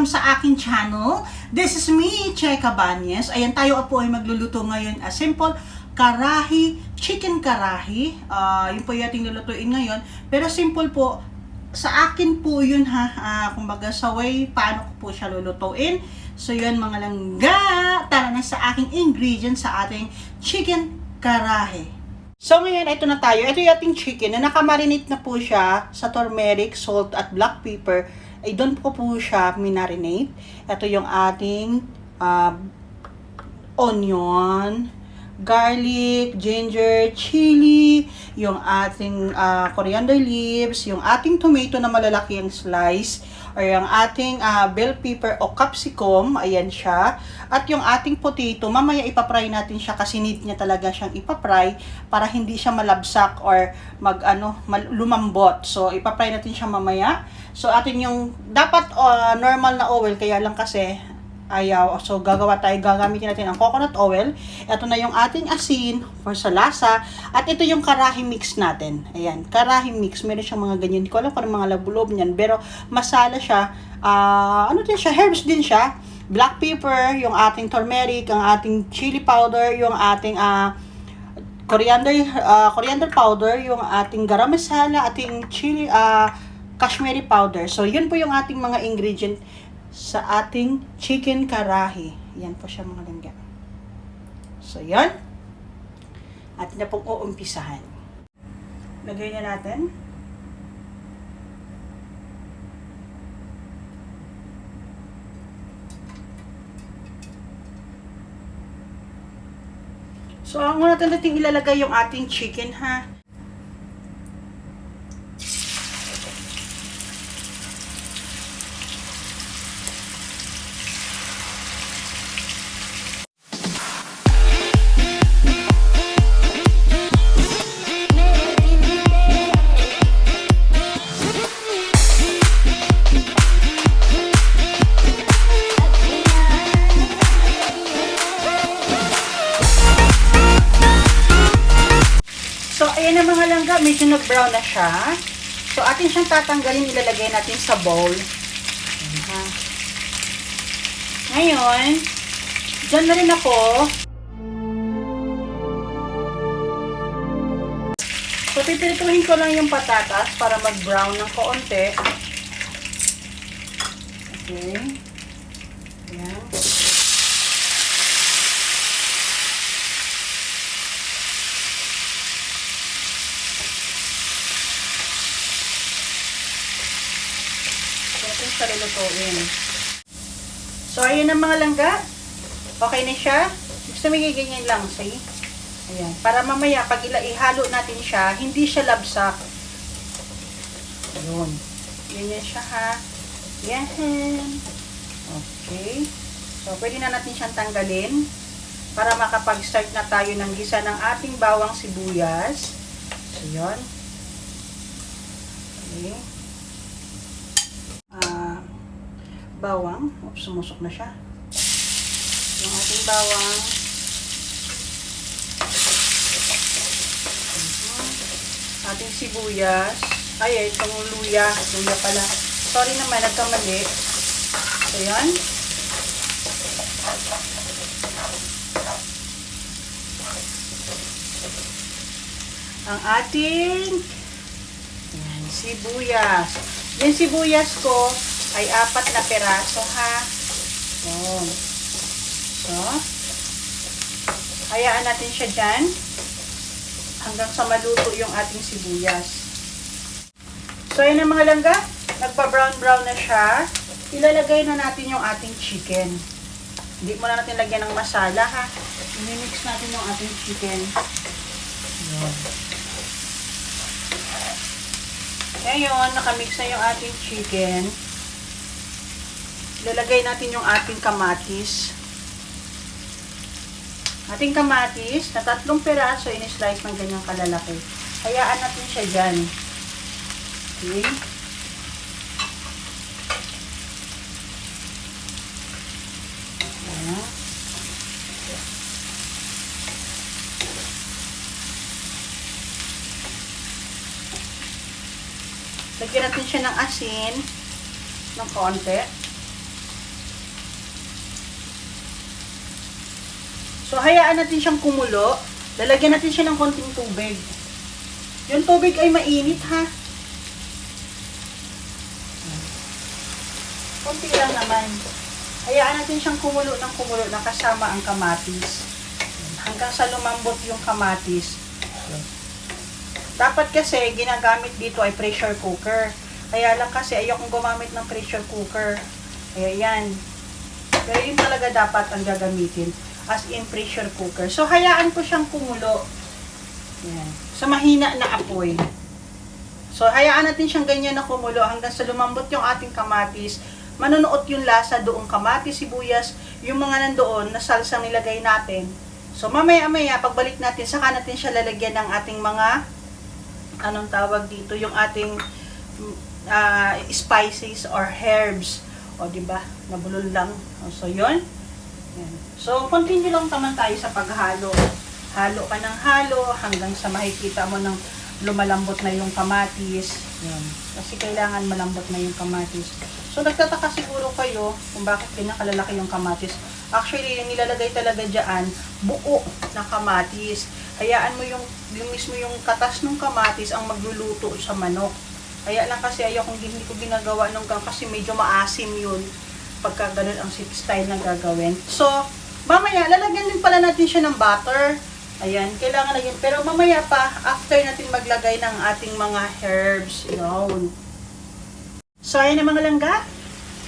sa aking channel. This is me, Che Cabañez. Ayan, tayo po ay magluluto ngayon a simple karahi, chicken karahi. Yun po yung ating lulutuin ngayon. Pero simple po, sa akin po yun ha. Kumbaga sa way, paano ko po siya lulutuin. So yun mga langga, tara na sa aking ingredients sa ating chicken karahi. So ngayon, ito na tayo. Ito yung ating chicken na nakamarinate na po siya sa turmeric, salt, at black pepper. Ay doon po siya minarinate. Ito yung ating onion, garlic, ginger, chili, yung ating coriander leaves, yung ating tomato na malalaki ang slice, or yung ating bell pepper o capsicum, ayan siya. At yung ating potato, mamaya ipapry natin siya kasi need niya talaga siyang ipapry para hindi siya malabsak or lumambot. So ipapry natin siya mamaya. So atin yung dapat normal na oil, kaya lang kasi ayaw. So gagamitin natin ang coconut oil. Ito na yung ating asin for sa lasa. At ito yung karahi mix natin. Ayan, karahi mix. Meron siyang mga ganyan. Hindi ko alam kung mga labulob niyan. Pero masala siya. Ano din siya? Herbs din siya. Black pepper, yung ating turmeric, ang ating chili powder, yung ating coriander powder, yung ating garam masala, ating chili, cashmere powder. So yun po yung ating mga ingredient sa ating chicken karahi. Yan po siya mga langga. So, yan. Atin na pong uumpisahan. Lagay na natin. So, ang una natin ilalagay yung ating chicken, ha. So, ayan na mga langga, medyo nag-brown na siya. So, atin siyang tatanggalin, ilalagay natin sa bowl. Ayan. Ngayon, dyan na rin ako. So, pipirituhin ko lang yung patatas para mag-brown ng kaunti. Okay. Ayan. Sa lulutuin. So, ayun ang mga langga. Okay na siya. Gusto mo ganyan lang, say. Ayan. Para mamaya, pag ihalo natin siya, hindi siya labsak. Ayun. Ganyan siya, ha. Yan. Okay. So, pwede na natin siyang tanggalin para makapag-start na tayo ng gisa ng ating bawang sibuyas. So, yun. Okay. Bawang. Oops, sumusok na siya. Yung ating bawang. Ating sibuyas. Ay, itong luya. Luya pala. Sorry naman, nagkamali. So, yan. Ang ating sibuyas. Yung sibuyas ko ay 4 na peraso, ha. Ayan. So, hayaan natin siya dyan hanggang sa maluto yung ating sibuyas. So, ayan na mga langga. Nagpa-brown-brown na siya. Ilalagay na natin yung ating chicken. Hindi muna natin lagyan ng masala, ha. I-mix natin yung ating chicken. Ayan. Ngayon, nakamix na yung ating chicken. Ilalagay natin yung ating kamatis. Ating kamatis na 3 peraso, in-slice ng ganyang kalalaki. Hayaan natin siya dyan. Okay. Ayan. Lagyan natin siya ng asin ng konti. So, hayaan natin siyang kumulo. Lalagyan natin siya ng konting tubig. Yung tubig ay mainit, ha? Konti lang naman. Hayaan natin siyang kumulo na kasama ang kamatis. Hanggang sa lumambot yung kamatis. Dapat kasi, ginagamit dito ay pressure cooker. Kaya lang kasi, ayokong gumamit ng pressure cooker. Kaya yan. Pero yun talaga dapat ang gagamitin. As in pressure cooker. So, hayaan ko siyang kumulo. Yan. Sa mahina na apoy. So, hayaan natin siyang ganyan na kumulo hanggang sa lumambot yung ating kamatis. Manunuot yung lasa doong kamatis, sibuyas, yung mga nandoon na salsang nilagay natin. So, mamaya-maya, pagbalik natin, saka natin siya lalagyan ng ating mga, anong tawag dito, yung ating spices or herbs. O, diba? Nabulol lang. So, yun. Yan. So, continue lang naman tayo sa paghalo. Halo ka ng halo hanggang sa makikita mo ng lumalambot na yung kamatis. Yan. Kasi kailangan malambot na yung kamatis. So, nagtataka siguro kayo kung bakit pinakalalaki yung kamatis. Actually, yung nilalagay talaga dyan, buo na kamatis. Hayaan mo yung mismo yung katas ng kamatis ang magluluto sa manok. Kaya lang kasi hindi ko ginagawa nung kasi medyo maasim yun pagka ganun ang style na gagawin. So, mamaya, lalagyan din pala natin siya ng butter. Ayan, kailangan lagyan. Pero mamaya pa, after natin maglagay ng ating mga herbs. Yun. So, ayan na mga langga.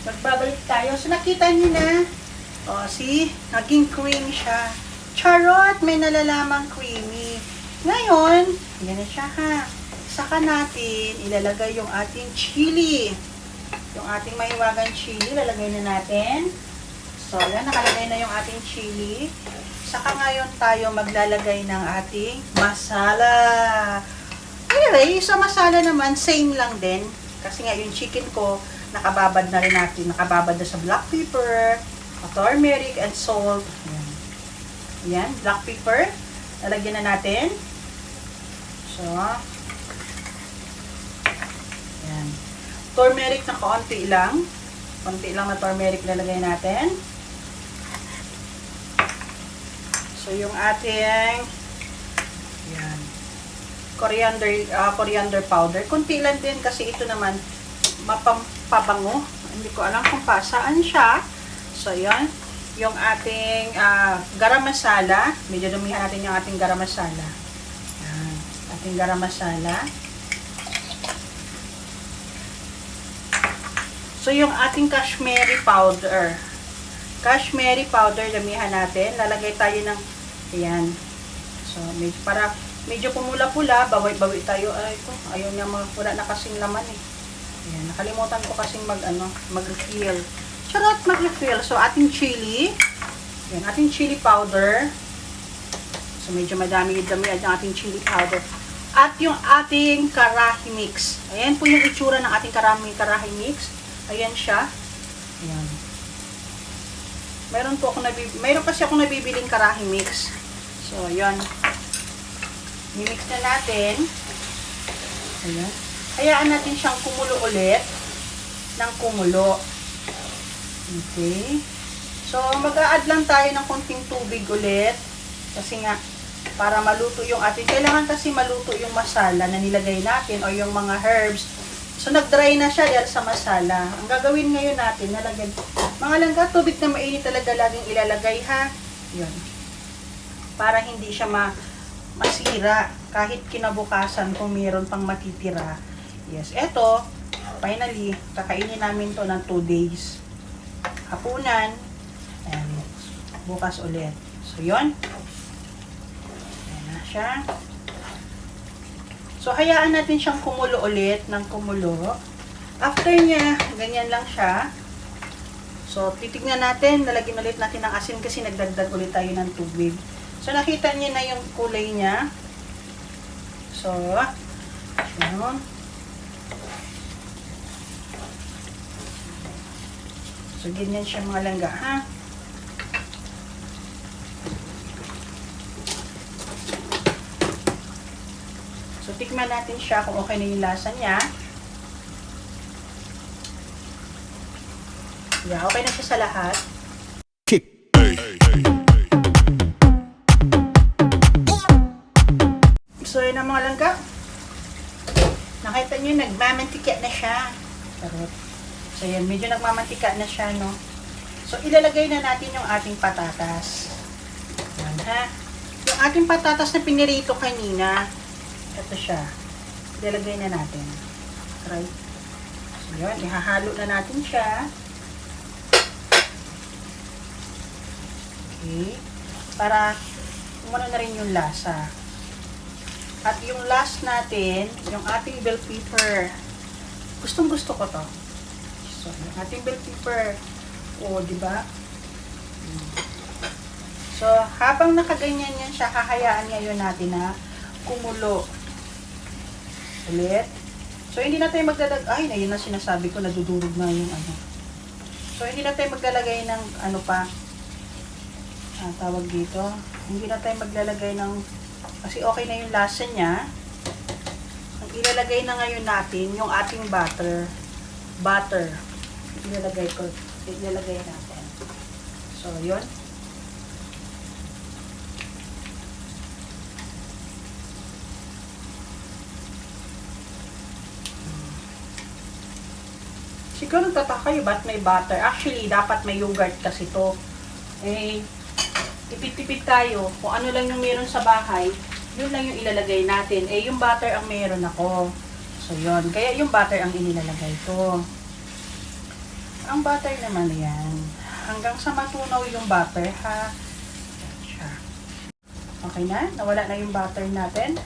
Magbabalik tayo. So, nakita niyo na. O, see? Naging cream siya. Charot! May nalalamang creamy. Ngayon, ayan na siya ha. Saka natin ilalagay yung ating chili. Yung ating mahiwagang chili, lalagay na natin. So, ayan, nakalagay na yung ating chili. Saka ngayon tayo maglalagay ng ating masala. Anyway, sa masala naman, same lang din. Kasi nga yung chicken ko, nakababad na rin natin. Nakababad na sa black pepper, turmeric, and salt. Ayan. Ayan, black pepper. Lalagyan na natin. So, ayan. Turmeric na kaunti lang. Konti lang na turmeric lalagay natin. So, yung ating ayan, coriander powder. Kunti lang din kasi ito naman mapampabango. Hindi ko alam kung saan siya. So, yan. Yung ating garam masala. Medyo dumihan natin yung ating garam masala. Yan. Ating garam masala. So, yung ating cashmere powder. Cashmere powder, damihan natin. Lalagay tayo ng, ayan. So, medyo pumula-pula, bawi-bawi tayo. Ay, ito, ayaw niya wala na kasing laman eh. Ayan, nakalimutan ko kasing mag-refill. Charot, mag-refill. So, ating chili. Ayan, ating chili powder. So, medyo madami-dami ang ating chili powder. At yung ating karahi mix. Ayan po yung itsura ng ating karahi mix. Ayan siya. Ayan. Meron kasi akong nabibiling karahi mix. So, ayan. Mimix na natin. Ayan. Hayaan natin siyang kumulo ulit. Ng kumulo. Okay. So, mag-a-add lang tayo ng konting tubig ulit. Kasi nga, para maluto yung ating, kailangan kasi maluto yung masala na nilagay natin o yung mga herbs. So, nag-dry na siya dahil sa masala. Ang gagawin ngayon natin, nalagyan, mga langga, tubig na mainit talaga laging ilalagay ha. Yun. Para hindi siya masira kahit kinabukasan kung mayroon pang matitira. Yes, eto, finally, kakainin namin to ng 2 days. Hapunan, and bukas ulit. So, yun. Ayan na siya. So, hayaan natin siyang kumulo ulit ng kumulo. After niya, ganyan lang siya. So, titignan natin, lalagyan ulit natin ng asin kasi nagdagdag ulit tayo ng tubig. So, nakita niyo na yung kulay niya. So, yun. So, ganyan siya mga langga, ha? So, tikman natin siya kung okay na yung lasa niya. Yeah, okay na siya sa lahat. nyo, nagmamantika na siya. Charot. So, yan, medyo nagmamantika na siya, no? So, ilalagay na natin yung ating patatas. Yan, ha? Yung ating patatas na pinirito kanina, ito siya. Ilalagay na natin. Right? So, yun, ihahalo na natin siya. Okay. Para umano na rin yung lasa. At yung last natin, yung ating bell pepper. Gustong gusto ko to. So, yung ating bell pepper. O, di ba? So, habang nakaganyan yan siya, hahayaan ngayon natin na kumulo. Ulit. So, hindi na tayo maglalagay. Ay, na yun na sinasabi ko, nadudurog na yung ano. So, hindi na tayo maglalagay ng ano pa. Tawag dito. Hindi na tayo maglalagay ng, kasi okay na yung lasa niya. Ang ilalagay na ngayon natin, yung ating butter. Ilalagay natin. So, yun. Siguro tataka kayo, ba't may butter? Actually, dapat may yogurt kasi to. Eh, tipid-tipid tayo. Kung ano lang yung meron sa bahay, yun lang yung ilalagay natin. Eh, yung butter ang meron ako. So, yun. Kaya yung butter ang inilalagay ko. Ang butter naman yan. Hanggang sa matunaw yung butter, ha? Yan siya. Okay na? Nawala na yung butter natin.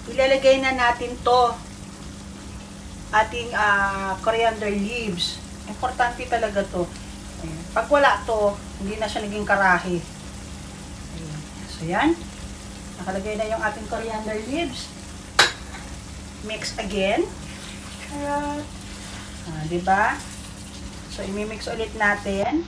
Ilalagay na natin to. Ating coriander leaves. Importante talaga to. Ayan. Pag wala to, hindi na siya naging karahi. Ayan. So, yan. Nakalagay na yung ating coriander leaves. Mix again. Diba? So, imimix ulit natin.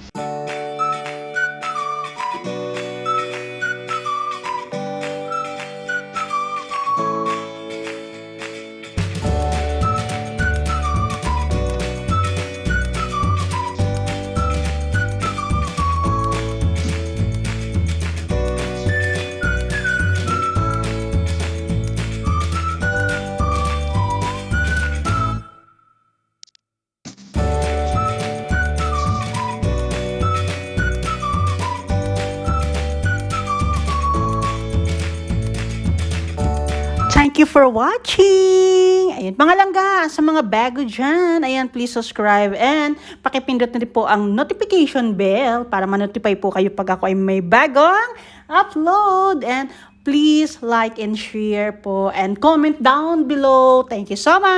Thank you for watching! Ayan, mga langga, sa mga bago dyan, ayan, please subscribe and pakipindot na rin po ang notification bell para ma-notify po kayo pag ako ay may bagong upload. And please like and share po and comment down below. Thank you so much!